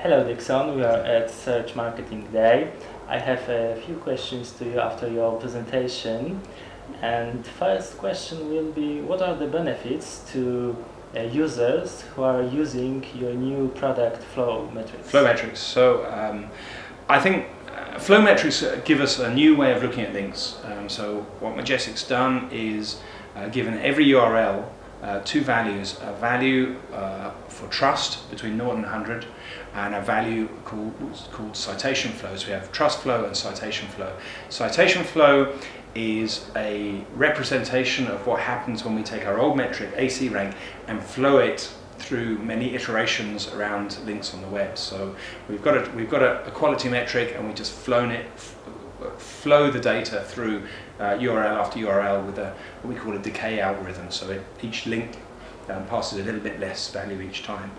Hello Dixon, we are at Search Marketing Day. I have a few questions to you after your presentation. And first question will be, what are the benefits to users who are using your new product Flow Metrics? Flow Metrics. So I think Flow Metrics give us a new way of looking at links. So what Majestic's done is given every URL two values: a value for trust between 0 and 100, and a value called citation flow. So we have trust flow and citation flow. Citation flow is a representation of what happens when we take our old metric, AC rank, and flow it through many iterations around links on the web. So we've got a quality metric, and we just flow the data through URL after URL with what we call a decay algorithm. So each link passes a little bit less value each time.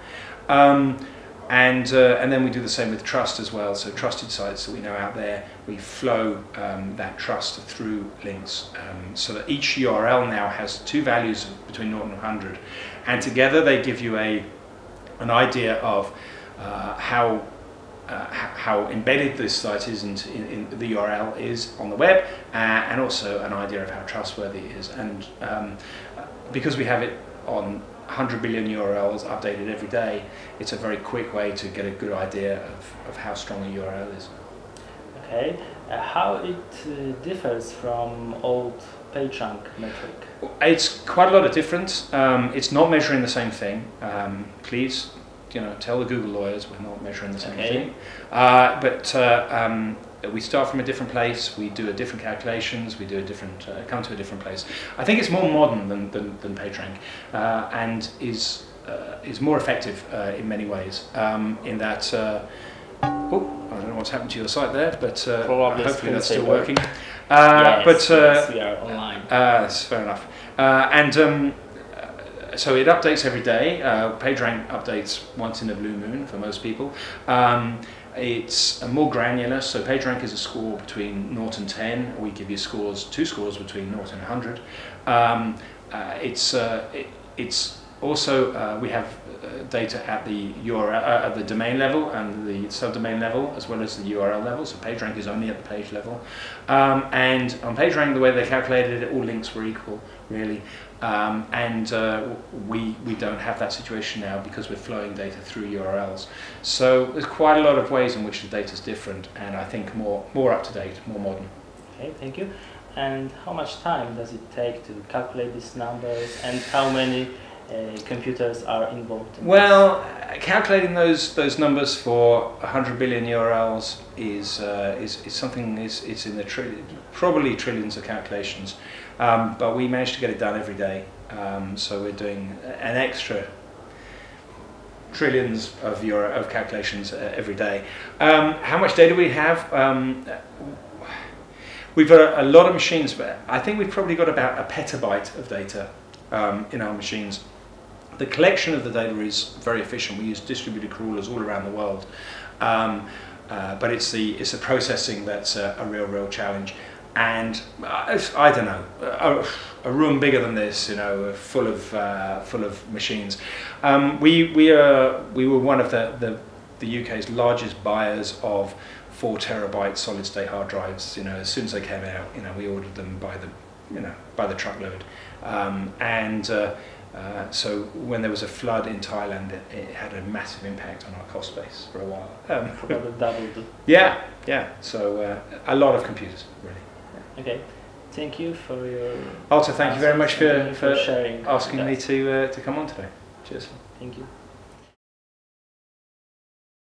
And then we do the same with trust as well. So trusted sites that we know out there, we flow that trust through links, so that each URL now has two values between 0 and 100, and together they give you an idea of how embedded this site is in the URL is on the web, and also an idea of how trustworthy it is. And because we have it on 100 billion URLs updated every day, it's a very quick way to get a good idea of how strong a URL is. Okay, how it differs from old PageRank metric? It's quite a lot of difference. It's not measuring the same thing. Please, tell the Google lawyers we're not measuring the same thing. But we start from a different place. We do different calculations. We do come to a different place. I think it's more modern than PageRank, and is more effective in many ways. In that, I don't know what's happened to your site there, but hopefully that's still working. Yes, we are online. That's fair enough. So it updates every day. PageRank updates once in a blue moon for most people. It's more granular, so PageRank is a score between 0 and 10. We give you two scores between 0 and 100. It's also, we have data at the URL, at the domain level and the subdomain level, as well as the URL level. So PageRank is only at the page level. And on PageRank, the way they calculated it, all links were equal, really. We don't have that situation now because we're flowing data through URLs. So there's quite a lot of ways in which the data is different, and I think more up to date, more modern. Okay, thank you. And how much time does it take to calculate these numbers, and how many computers are involved in this? Calculating those numbers for 100 billion URLs is something. It's in the probably trillions of calculations, but we manage to get it done every day. So we're doing an extra trillions of calculations every day. How much data we have? We've got a lot of machines, but I think we've probably got about a petabyte of data in our machines. The collection of the data is very efficient. We use distributed crawlers all around the world, but it's the processing that's a real challenge. And I don't know, a room bigger than this, full of machines. We were one of the UK's largest buyers of 4 terabyte solid state hard drives. As soon as they came out, we ordered them by the truckload. So when there was a flood in Thailand, it had a massive impact on our cost base for a while. Probably doubled. Yeah. So a lot of computers, really. Okay, thank you for your. Also, thank you very much for sharing. Asking me to come on today. Cheers. Thank you.